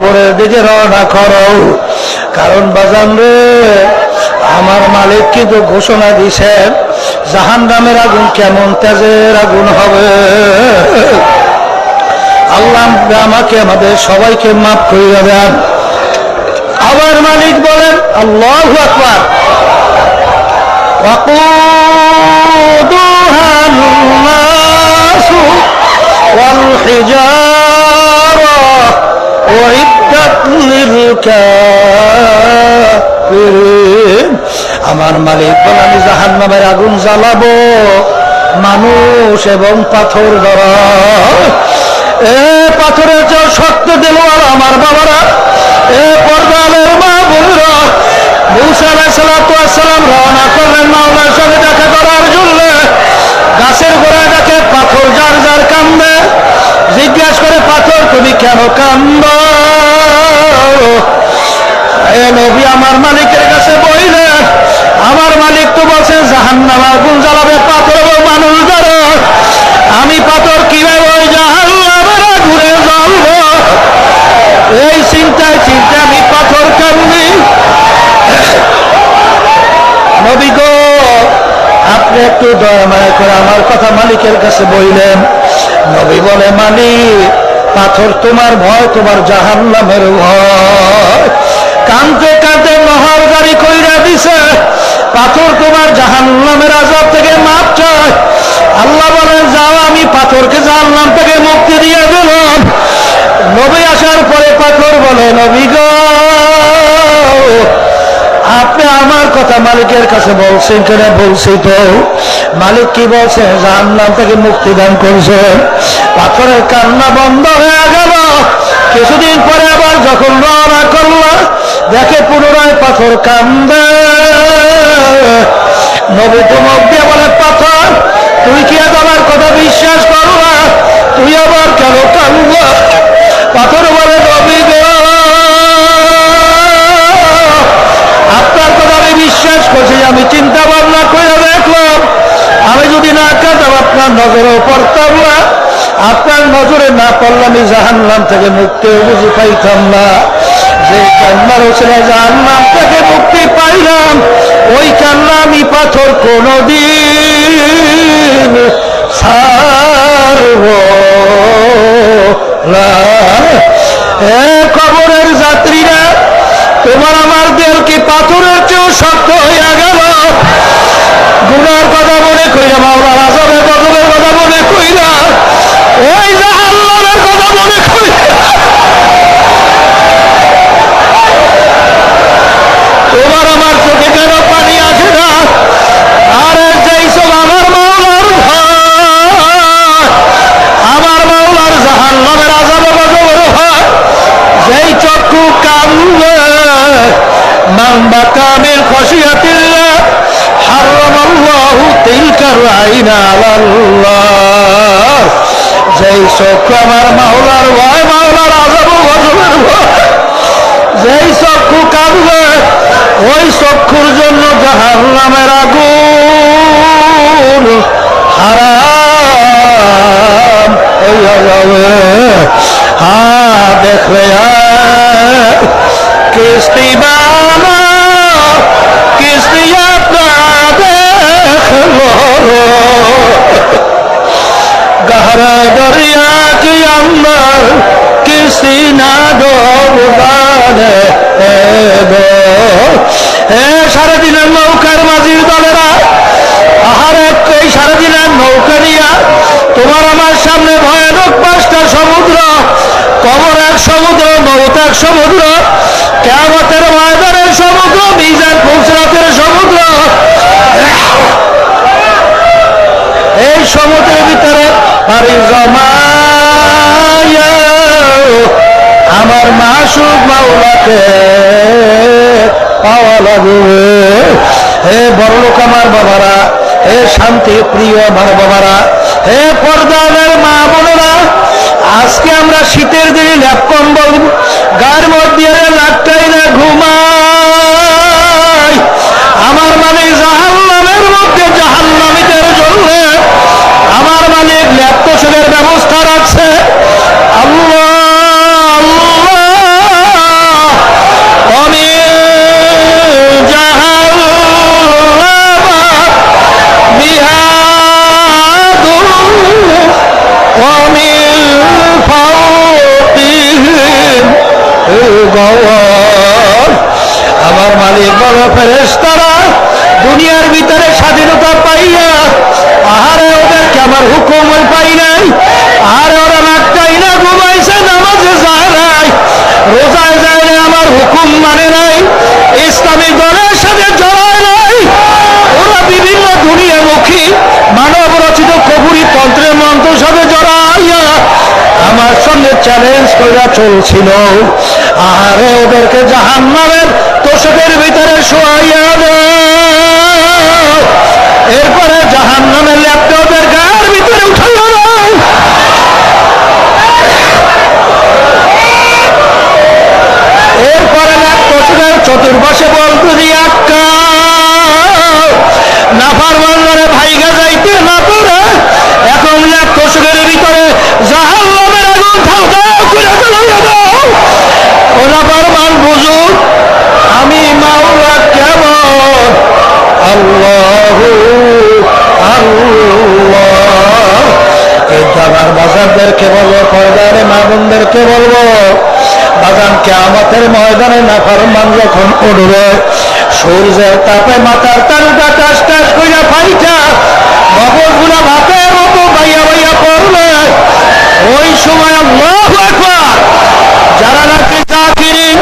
কবরের দিকে রওনা করো। কারণ বাজান রে, আমার মালিক কিন্তু ঘোষণা দিয়েছেন জাহান্নামের আগুন কেমন তেজের আগুন হবে। আল্লাহ আমাকে আমাদের সবাইকে মাফ করে দেন। আবার মালিক বলেন আল্লাহু আকবার, ওয়াকুদুহা আন-নাসু ওয়াল হিজারা উইদ্দাত লিল কাফিরিন। আমার মালিক বলেন আমি জাহান্নামের আগুন জ্বালাবো মানুষ এবং পাথর দ্বারা। পাথরের চেয়ে শক্ত দিলওয়ালা আমার বাবারা, পর্দালের মা বোনেরা, মুসা আলাইহিস সালাতু ওয়াস সালাম রওনা করলেন মাওলার সাথে দেখা করার জন্য। গাছের গোড়ায় দেখে পাথর যার যার কান্দে। জিজ্ঞাসা করে পাথর তুমি কেন কান্দো? নবী আমার মালিকের কাছে বললেন আমার মালিক তো বলছে জাহান্নাম আগুন জ্বালাবে পাথর এবং মানুষ দ্বারা। আমি পাথর কিভাবে ওই জাহান্নামের আগুনে জ্বলবো? এই চিন্তায় চিন্তায় আমি পাথর কান্দি। নবী গো, আপনি একটু দয়া মায়া করে আমার কথা মালিকের কাছে বললেন। নবী বলে মালিক, পাথর তোমার ভয়, তোমার জাহান্নামের ভয়। কাঁদতে কাঁদতে নহর গাড়ি কইরা দিছে। পাথর তোমার জাহান্নামের আযাব থেকে মাপ চায়। আল্লাহ বলেন যাও, আমি পাথরকে জাহান্নাম থেকে মুক্তি দিয়ে দিলাম। নবী আসার পরে পাথর বলে নবী গো, আপনি আমার কথা মালিকের কাছে বলছেন কেন? বলছি তো। মালিক কি বলছে? জাহান্নাম থেকে মুক্তি দান করছেন। পাথরের কান্না বন্ধ হয়ে গেল। কিছুদিন পরে আবার যখন রওনা করলো, দেখে পুনরায় পাথর কান্দে। নবী ধমক দিয়ে বলে পাথর, তুই কি আজ আমার কথা বিশ্বাস করো না? তুই আবার কেন কান্দ? পাথর বলে নবী গো, আপনার কথা আমি বিশ্বাস করছি। আমি চিন্তা ভাবনা করে দেখলাম, আমি যদি না কাঁদতাম আপনার নজরেও পড়তাম না। আপনার নজরে না পড়লে আমি জাহান্নাম থেকে মুক্তিও বুঝি পাইতাম না। যে কান্নার হোসেনে জাহান্নাম থেকে মুক্তি পাইলাম, ওই কান্না আমি পাথর কোনদিন ছাড়ব না। কবরের যাত্রীরা, তোমার আমার দেল কি পাথরের চেয়েও শক্ত হইয়া গেল? গুনার কথা মনে কইরা, মাওলার আযাবের গজবের কথা মনে কইরা, ওই জাহান্নামের কথা মনে কইরা তোমার আমার চোখে কেন পানি আসে না? আরে যেই সব আমার মাওলার ভয়, আমার মাওলার জাহান্নামের আযাবের গজবের ভয়, যেই চক্ষু কান্দে মান বাকা মিন খাশিয়াতিল্লাহ হারামাল্লাহু তিলকার আইনা আলাল্লাহ। যেই চক্ষু আমার মাওলার ভয়, মাওলার আযাব ও গজবের ভয়, যেই চক্ষু কাঁদবে, ওই চক্ষুর জন্য জাহান্নামের আগুন হারাম হইয়া যাবে। দেখলে কিস্তি বানা কিস্তি দেখলো গহরা দরিয়া কি अंदर किसी ना डोबाने সারাদিনের নৌকার মাঝির দলেরা, আহারে এই সারাদিনের নৌকা নিয়া তোমার আমার সামনে ভয়ানক 5টা সমুদ্র, কবর এক সমুদ্র, মওত এক সমুদ্র, কিয়ামতের ময়দানের সমুদ্র, মিজান ফুলসিরাতের সমুদ্র। এই সমুদ্রের ভিতরে পারি জমায়া আমার মাসুক মাওলাকে পাওয়া লাগবে। হে বড়লোক আমার বাবারা, হে শান্তি প্রিয় আমার বাবারা, হে পর্দার মা বোনেরা, আজকে আমরা শীতের দিনে ল্যাপ কম্বল গায়ের মধ্যে লাগটাই না ঘুমাই। আমার মালিক জাহান্নামের মধ্যে জাহান্নামীদের জন্য আমার মালিক ল্যাপ তোষকের ব্যবস্থা রাখছে। আল্লাহ আল্লাহ গৌর। আমার মালিক বলো ফেরেশতারা দুনিয়ার ভিতরে স্বাধীনতা পাইয়া আহারে ওদেরকে আমার হুকুম পাই নাই, আর ওরা রাতটাই না ঘুমাইছে, নামাজে যায় নাই, রোজায় যায় না, আমার হুকুম মানে নাই, ইসলামী দলের সাথে জড়ায় নাই, ওরা বিভিন্ন দুনিয়ামুখী মানব রচিত কবুরি তন্ত্রের মন্ত্রের সাথে জড়াইয়া আমার সঙ্গে চ্যালেঞ্জ করে চলছিল। আরে ওদেরকে জাহান্নামের তোষকের ভিতরে শোয়াইয়া দাও, এরপরে জাহান্নামের ল্যাপটে ওদের গায়ের ভিতরে উঠাইয়া দাও। এরপরে তোষকের চতুর্পাশে বলতে দিয়ে আটকা নাফরমানরা ভাইগা যাইতে না পারে, এখন তোষকের ভিতরে জাহান্নামের আগুন ধাও ধাও করে জ্বালাইয়া দাও। ও নাফরমান বুঝুক আমি মাওলা কেমন। আল্লাহু আল্লাহ। এই জানার বাজারদেরকে বলবো, পর্দারে মা বোনদেরকে বলবো, বাজান কিয়ামতের ময়দানে নাফরমান যখন উঠবে, সূর্যের তাপে মাথার তালুটা টাস টাস কইরা ফাইটা মগজগুলা ভাতের মতো বাইয়া বাইয়া পড়বে, ওই সময় আল্লাহু আকবার, যারা নাকি জাকিরিন,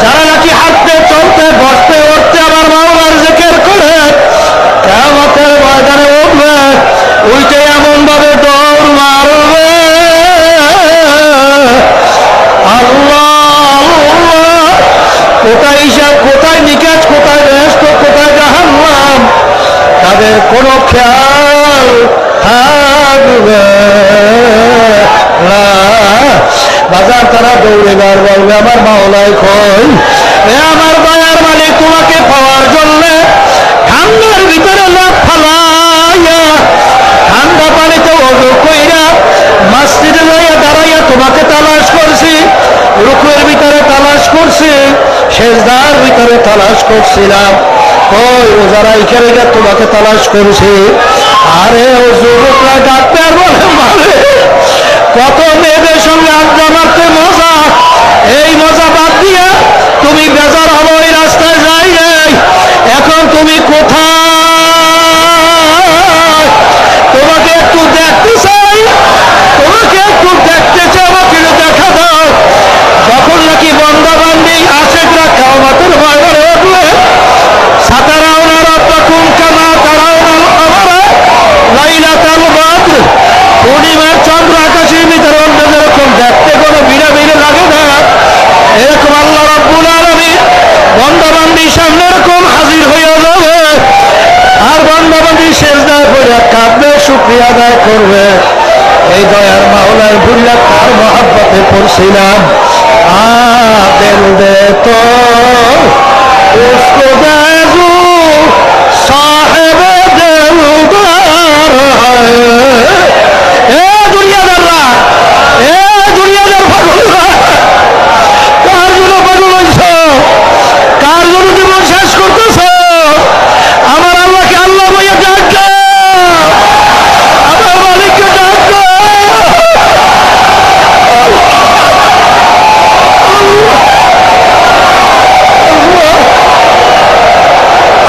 যারা নাকি হাঁটতে চলতে বসতে উঠতে আমার মাওলার জিকির করে কিয়ামতের ময়দানে উঠবে, ওইটা এমন ভাবে দৌড় মারবে আল্লাহ আল্লাহ, কোথায় হিসাব, কোথায় নিকাজ, কোথায় ব্যস্ত, কোথায় জাহান্নাম, তাদের কোনো খেয়াল থাকবে না। বাজার তারা দৌড়েবার বলবে আমার মাওলাই কই, এ আমার দয়ার মালিক তোমাকে পাওয়ার জন্য ঠান্ডার ভিতরে লাফ ফালাইয়া ঠান্ডা পানিতে ওযু কইরা মসজিদে যাইয়া দাঁড়াইয়া তোমাকে তালাশ করছি, রুকুর ভিতরে তালাশ করছি, সেজদার ভিতরে তালাশ করছিলাম, কই রোজা রাইখা রেখে তোমাকে তালাশ করছি। আরে ও যুবকরা ডাক্তার বলে মারে, কত মেয়েদের সঙ্গে আড্ডা মারতে মজা, এই মজা বাদ দিয়া তুমি বেজার হলো, ওই রাস্তায় যাই নাই, এখন তুমি কোথায়? তোমাকে একটু দেখতে চাই, তোমাকে একটু দেখতে চাই, আমাকে দেখা দাও। যখন নাকি বন্দা বান্দি আশেকরা কিয়ামতের ময়দানে উঠবে, সাতারাউনা রাব্বাকুম কামা তারাউনাল কমারা লাইলাতাল বদর, পূর্ণিমার চন্দ্র আকাশের ভিতরে অন্য যেরকম দেখতে কোনো ভিড়ে ভিড়ে লাগে না, এরকম আল্লাহ রাব্বুল আলামিন বন্দা বান্দির সামনে এরকম হাজির হইয়া যাবে, আর বন্দা বান্দি সেজদায় পড়ে কাঁদবে, শুকরিয়া আদায় করবে। এই দয়ার মাওলার বুল্লা কার মহব্বতে পড়ছিলাম, দিল দে তো उसको दे साहेब दिलदार है। দুনিয়াদাররা, এ দুনিয়াদার পাগলরা, কার জন্য পাগল হইছ, কার জন্য জীবন শেষ করতেছ? আমার আল্লাহকে আল্লাহ বইয়া ডাক দাও, আমার মালিককে ডাক দাও।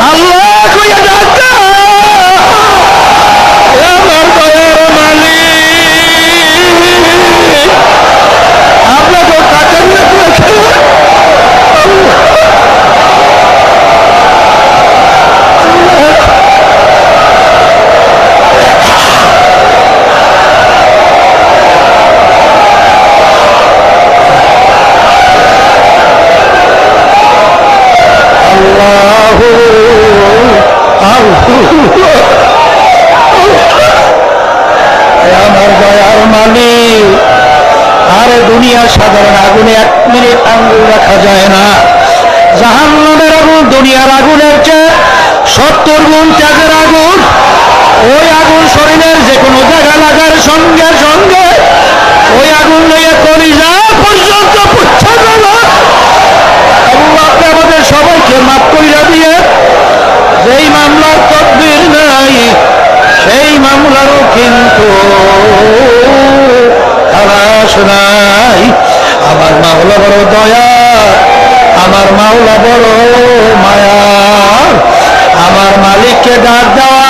আল্লাহ কইয়া ডাক দাও, আমার দয়ার মালিক, আপনাকে টাকা নিয়ে রেখে আমার দয়ার মালিক। আরে দুনিয়ার সাধারণ আগুনে 1 মিনিট আঙ্গুল রাখা যায় না, জাহান্নামের আগুন দুনিয়ার আগুনের চেয়ে 70 গুণ ত্যাগের আগুন। ওই আগুন শরীরের যে কোনো জায়গা লাগার সঙ্গে সঙ্গে ওই আগুন লইয়া কলিজা পর্যন্ত পুচ্ছা গেল। আল্লাহ আপনি আমাদের সবাইকে মাফ কইরা দিয়ে, যেই মামলার তদবির নাই সেই মামলারও কিন্তু খালাস নাই। আমার মাওলা বড় দয়া মাওলা বড় মায়া, আমার মালিককে ডাক দাও